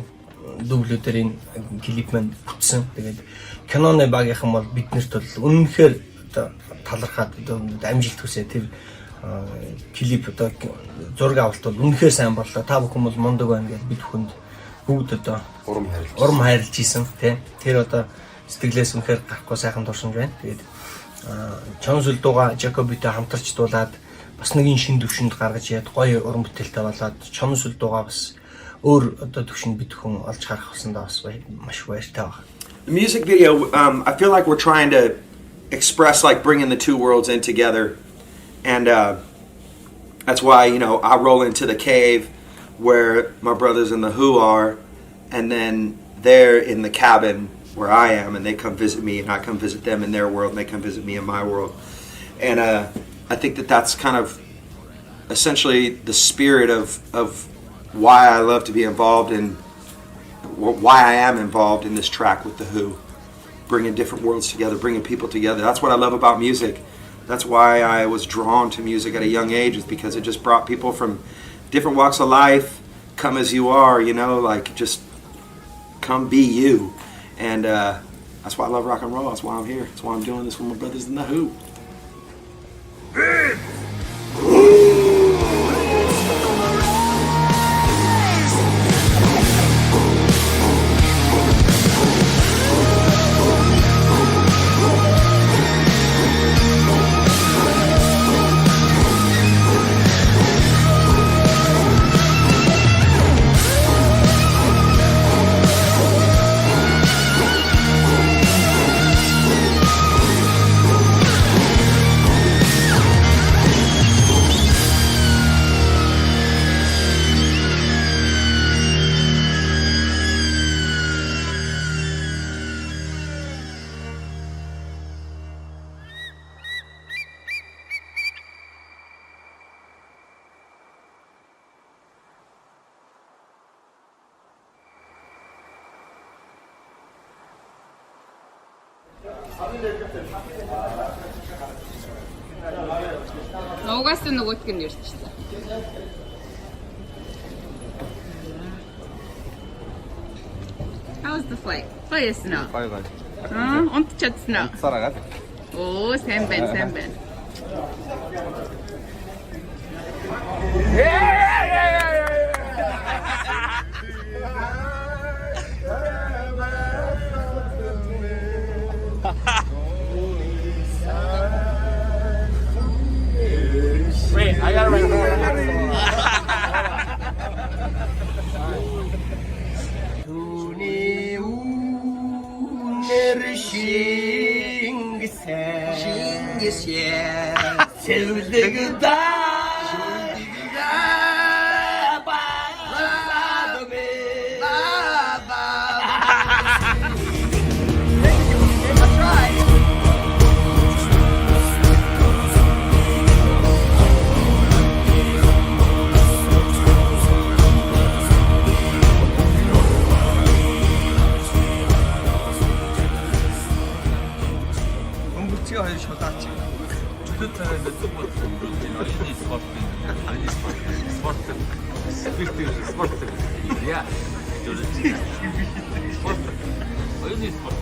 S3: дублүүдээр энэ клип маань бүтсэн. Тэгээд киноны багийнхан бол биднэрт бол үнэнхээр одоо талархаад одоо амжилт хүсээ тэр клип одоо зураг авалт бол үнэнхээр сайн боллоо. Та бүхэн бол мундаг байна гэж бид бүхэнд бүгд одоо урам хайрлж ийсэн тийм. Тэр одоо сэтгэлээс үнэхээр гарахгүй сайхан дурсамж байна. Тэгээд чон сүлдууга Жакобитэй хамтарч дуулаад бас нэгэн шин төвшөнд гаргаж яад гоё уран бүтээлтэй болоод чон сүлдууга бас өөр одоо төвшөнд бид хүн олж харах болсондоо бас маш баяртай байна.
S12: The music video, I feel like we're trying to express like bringing the two worlds in together, and that's why, you know, I roll into the cave where my brothers in the Who are, and then they're in the cabin where I am, and they come visit me, and I come visit them in their world, and they come visit me in my world. And I think that that's kind of essentially the spirit of why I love to be involved in, why I am involved in this track with the Who, bringing different worlds together, bringing people together. That's what I love about music. That's why I was drawn to music at a young age, is because it just brought people from different walks of life, come as you are, you know, like just come be you. And that's why I love rock and roll. That's why I'm here. That's why I'm doing this with my brothers in the Who.
S17: Угаасаа нөгөөтг нь ярьчихлаа. How was the flight? Баярсан уу?
S1: Баяр.
S17: Унтчихсан уу?
S1: Сараагаад.
S17: Oo, сайн байна.
S13: Wait, I gotta write
S3: Өмгөцгийн хоёр шулаач. Чөлөө царай мэддэг бол энэ спорт яа спорт оюуны спорт.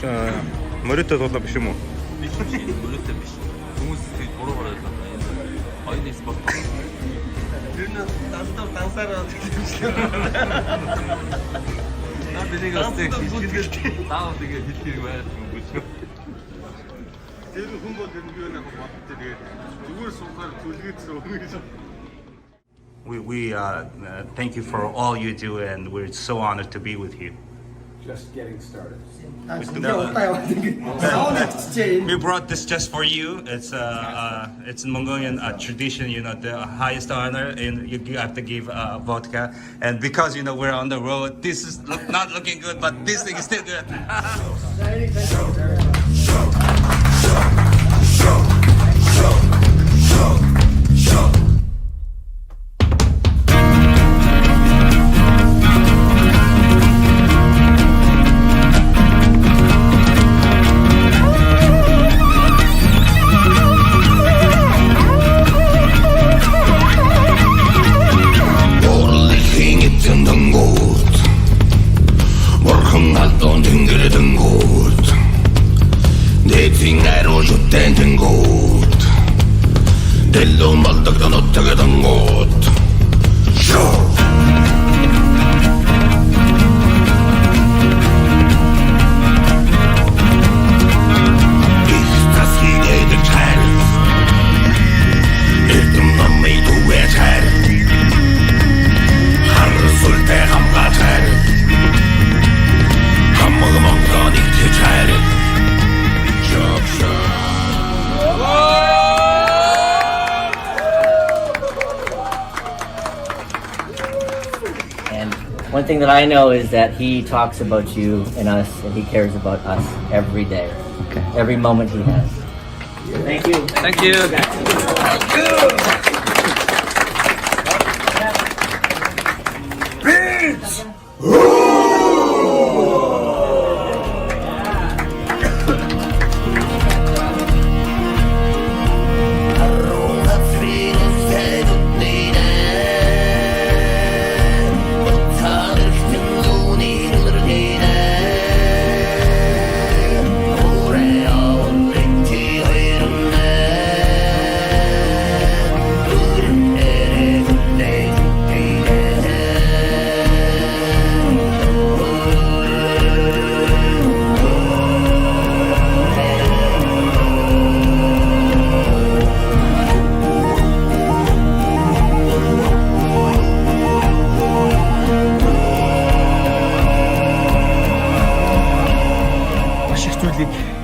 S11: За мөрөтөд болоо биш юм уу?
S3: Биш мөрөтөө биш. Хүмүүс тийм буруу гараад байна. Оюуны спорт. Тэр нь дансаараа Таа тэгээ хэлхийг байхгүй шүү. Тэр хүн бол энэ юу нэг боддог тэгээ зүгээр суугаар түлгээсэн өмнө гэж.
S15: We thank you for all you do, and we're so honored to be with you.
S16: Just getting started.
S15: We brought this just for you. It's Mongolian tradition, you know, the highest honor, and you have to give vodka. And because we're on the road, this is not looking good, but this thing is still good.
S10: One thing that I know is that he talks about you and us, and he cares about us every day, every moment he has. Thank you.
S3: Thank you.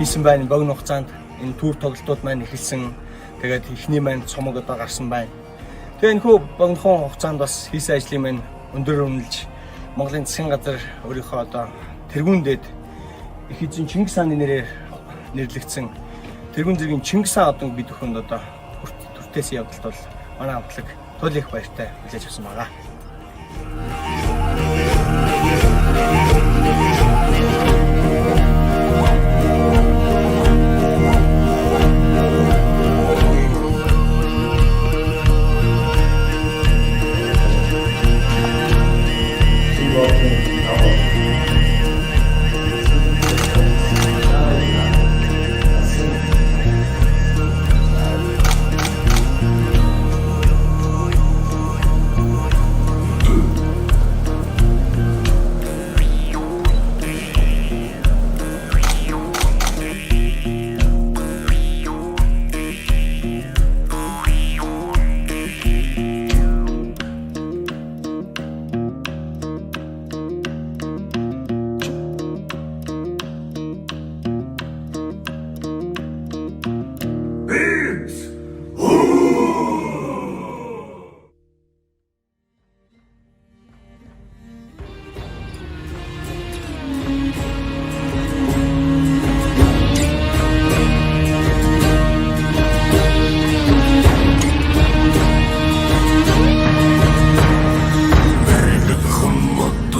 S3: Хийсэн байна. Богино хугацаанд энэ тур тоглолтууд маань эхэлсэн. Тэгээд эхний маань цомог одоо гарсан байна. Тэгээ энэ хүү богинохон хугацаанд бас хийсэн ажлын маань өндөр үнэлж Монголын засгийн газар өөрийнхөө одоо тэргүүн дээд их эзэн Чингис хааны нэрээр нэрлэгдсэн тэргүүн зэргийн Чингис хаан одон бид бүхэнд одоо хүртээсэн явдалт бол манай хамтлаг туйл их баяртай хүлээж авсан байна.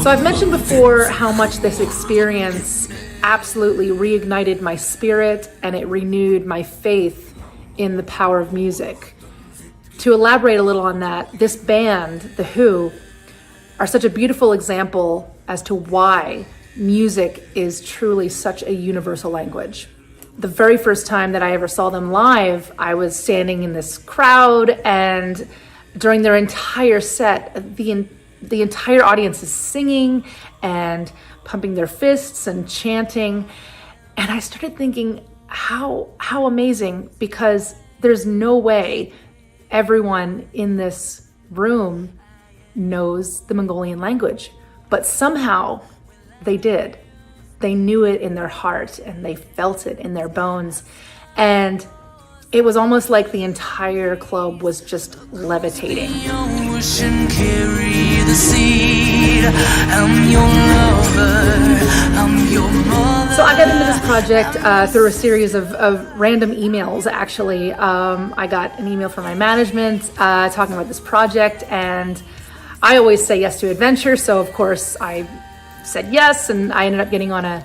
S18: So I've mentioned before how much this experience absolutely reignited my spirit and it renewed my faith in the power of music. To elaborate a little on that, this band, The Who, are such a beautiful example as to why music is truly such a universal language. The very first time that I ever saw them live, I was standing in this crowd, and during their entire set, the entire audience is singing and pumping their fists and chanting. And I started thinking, how amazing, because there's no way everyone in this room knows the Mongolian language, but somehow they did. They knew it in their heart and they felt it in their bones. And it was almost like the entire club was just levitating. So I got into this project through a series of random emails, actually. I got an email from my management talking about this project, and I always say yes to adventure, so of course I said yes, and I ended up getting on a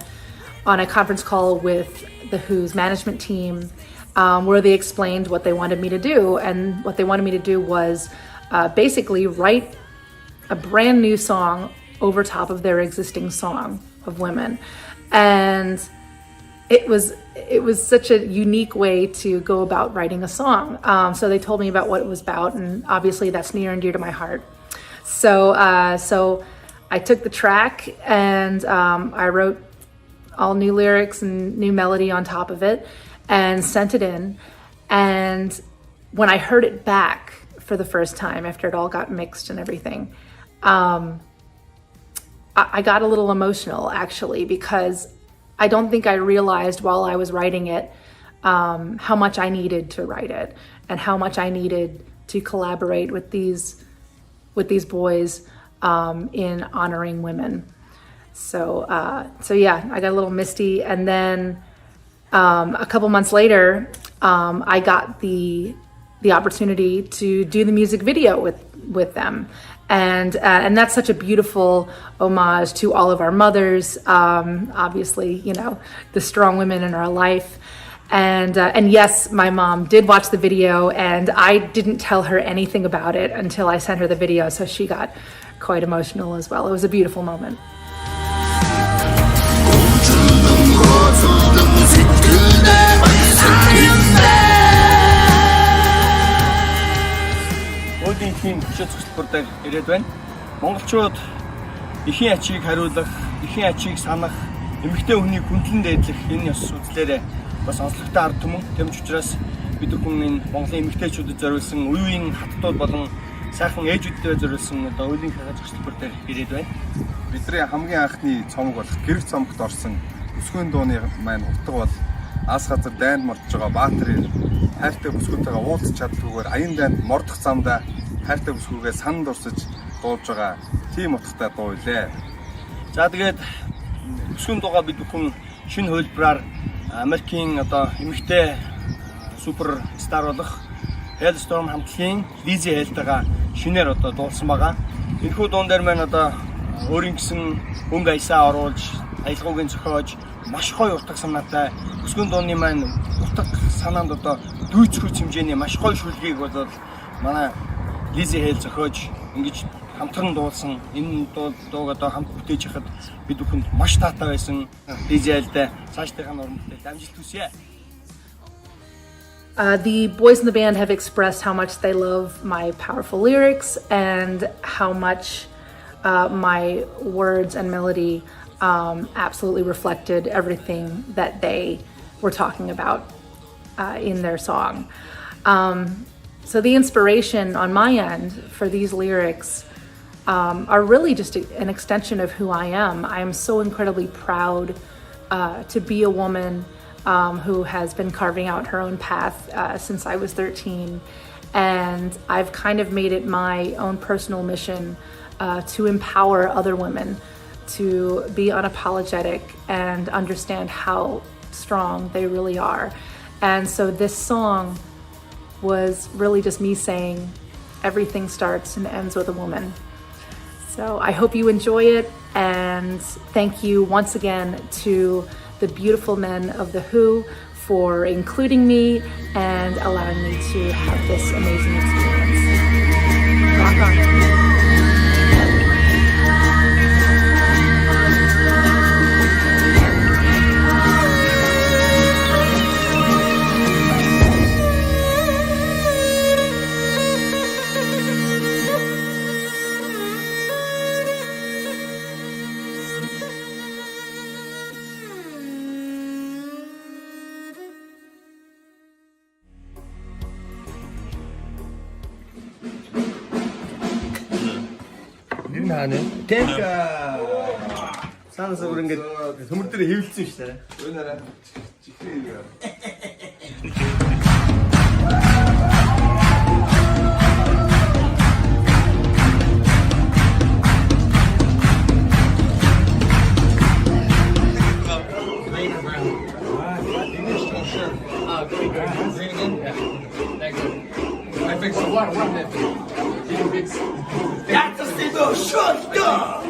S18: conference call with The Who's management team, where they explained what they wanted me to do. And what they wanted me to do was basically write a brand new song over top of their existing song of Women. And it was such a unique way to go about writing a song. So they told me about what it was about, and obviously that's near and dear to my heart. So I took the track and I wrote all new lyrics and new melody on top of it and sent it in. And when I heard it back for the first time, after it all got mixed and everything, I got a little emotional, actually, because I don't think I realized while I was writing it how much I needed to write it and how much I needed to collaborate with these boys in honoring women. So yeah, I got a little misty. And then a couple months later, I got the opportunity to do the music video with them. And that's such a beautiful homage to all of our mothers, obviously, you know, the strong women in our life. And yes, my mom did watch the video, and I didn't tell her anything about it until I sent her the video, so she got quite emotional as well. It was a beautiful moment.
S3: Өөдийн тийм хүчит зөвлөлтөөр дээр ирээд байна. Монголчууд эхийн ачийг хариулах, эхийн ачийг санах, эмэгтэй хүнийг хүндлэн дээдлэх энэ ёс үзлээрээ бас онцлогтой ард түмэн. Тэмч учраас бид бүхэн энэ Монголын эмэгтэйчүүдэд зориулсан үеийн хаттууд болон сайхан ээжүүдтэй зориулсан одоо өөдийн хагаж зөвлөлтөөр дээр ирээд байна.
S1: Бидний хамгийн анхны цомог болох Gereg цомогт орсон бүсгүйн дууны маань утга бол ас газар дайнд мордж байгаа баатарын хайртай бүсгүйтэйгээ уулзч чаддгүйгээр аян дайнд мордох замдаа хайртай бүсгүйгээ санд урсаж дуулж байгаа тийм утгатай дуу илээ.
S3: За тэгээд бүсгүйн дуугаа бид бүхэн шинэ хөлбраар Америкийн одоо эмэгтэй супер стар болох Hailstorm хамтлагийн Lizzy Hale'тайгаа шинээр одоо дуулсан байгаа. Энэхүү дуун дээр маань одоо өөрийн гэсэн өнгө аясаа оруулж, аялгаугийн зохиож, маш гоё утга санаатай бүсгүйн дууны маань утга санаанд одоо дүйцэхүйц хэмжээний маш гоё шүлгийг бол манай Lizzy Hale зохиож ингэж хамтран дуулсан. Энэ дууг одоо хамт бүтээж хахад бид бүхэнд маш таатай байсан. Lizzy Hale'тай цаашдынхаа уран бүтээлд амжилт хүсье.
S18: The boys in the band have expressed how much they love my powerful lyrics and how much my words and melody absolutely reflected everything that they were talking about in their song. So the inspiration on my end for these lyrics are really just an extension of who I am. I am so incredibly proud to be a woman who has been carving out her own path since I was 13. And I've kind of made it my own personal mission to empower other women to be unapologetic and understand how strong they really are. And so this song was really just me saying everything starts and ends with a woman. So I hope you enjoy it, and thank you once again to the beautiful men of The Who for including me and allowing me to have this amazing experience. Rock on.
S3: Энэ хаана вэ? Танк санасаа бүр ингээд төмөр дээр хэвлэлсэн шүү дээ. Өнөөрэ чихээ.
S13: I fixed the water, one left. You can fix. That's a single shotgun!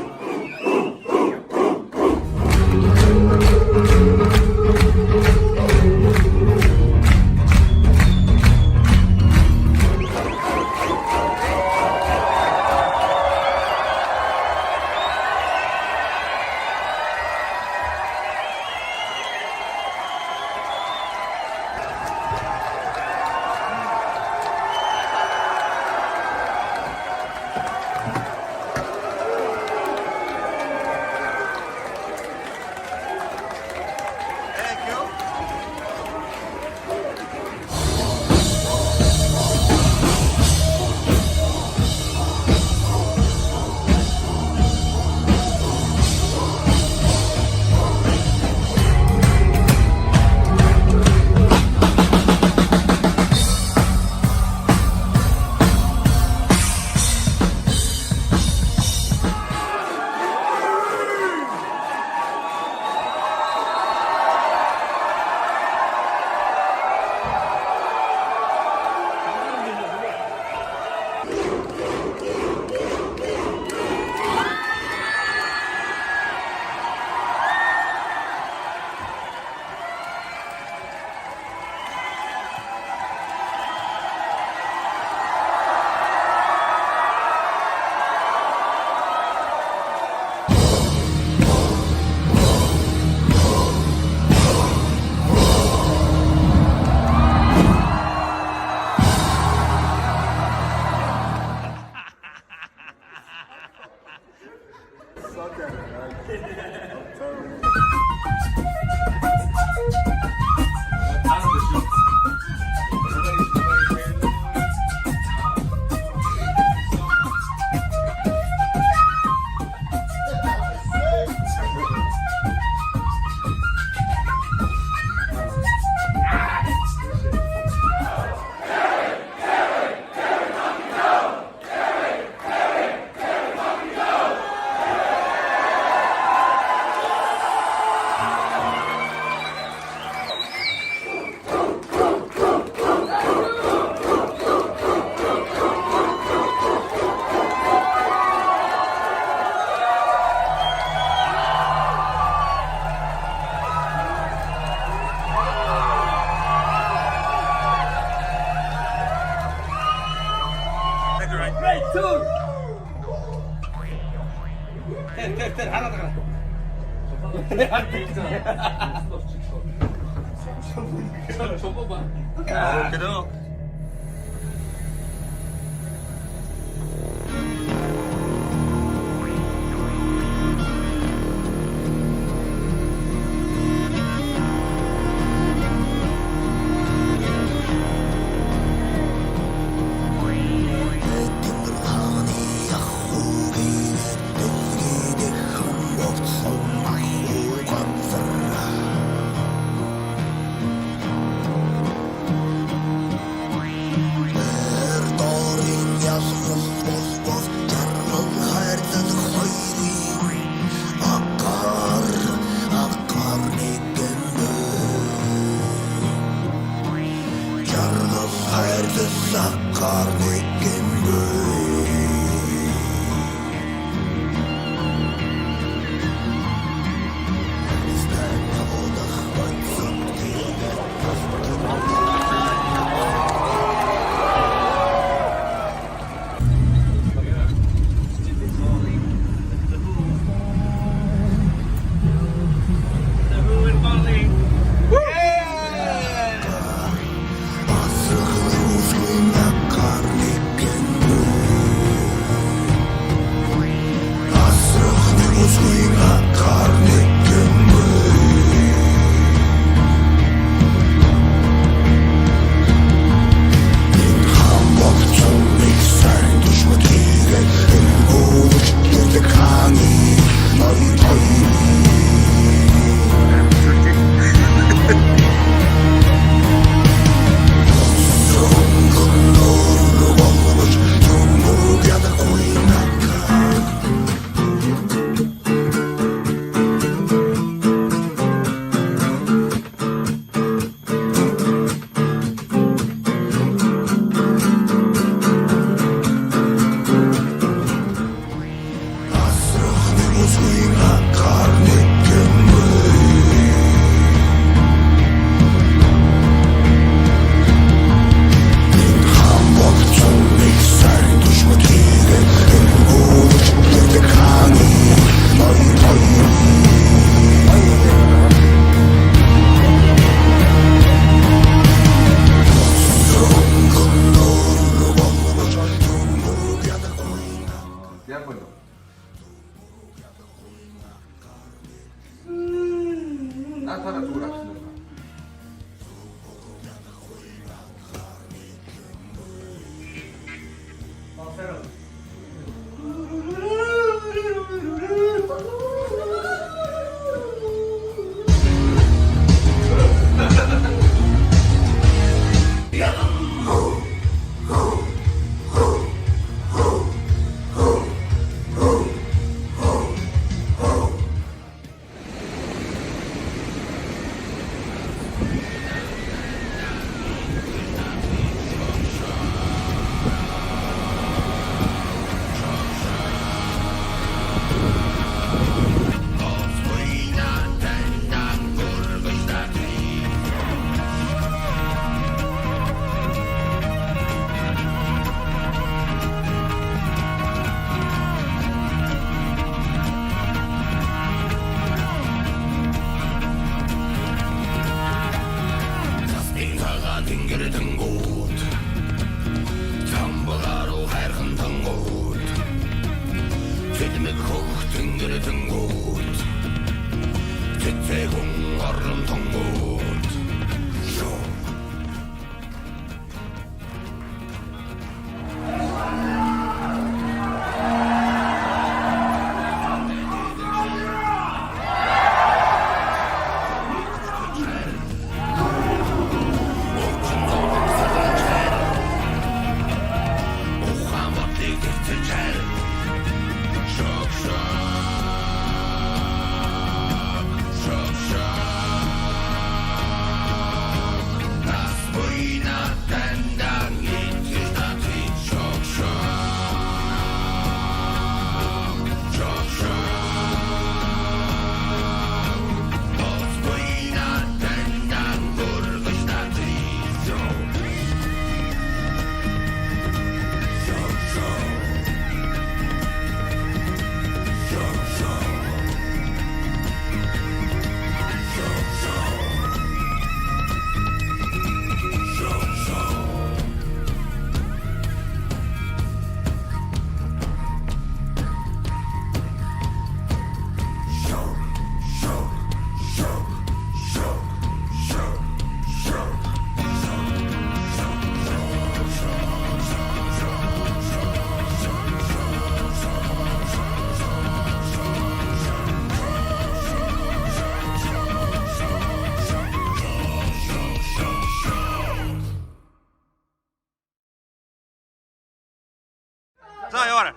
S15: 자, 영화를.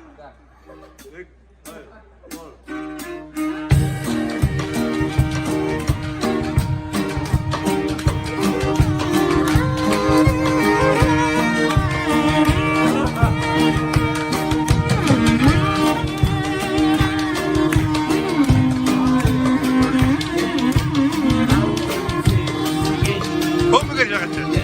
S15: 범죄가 시작했죠.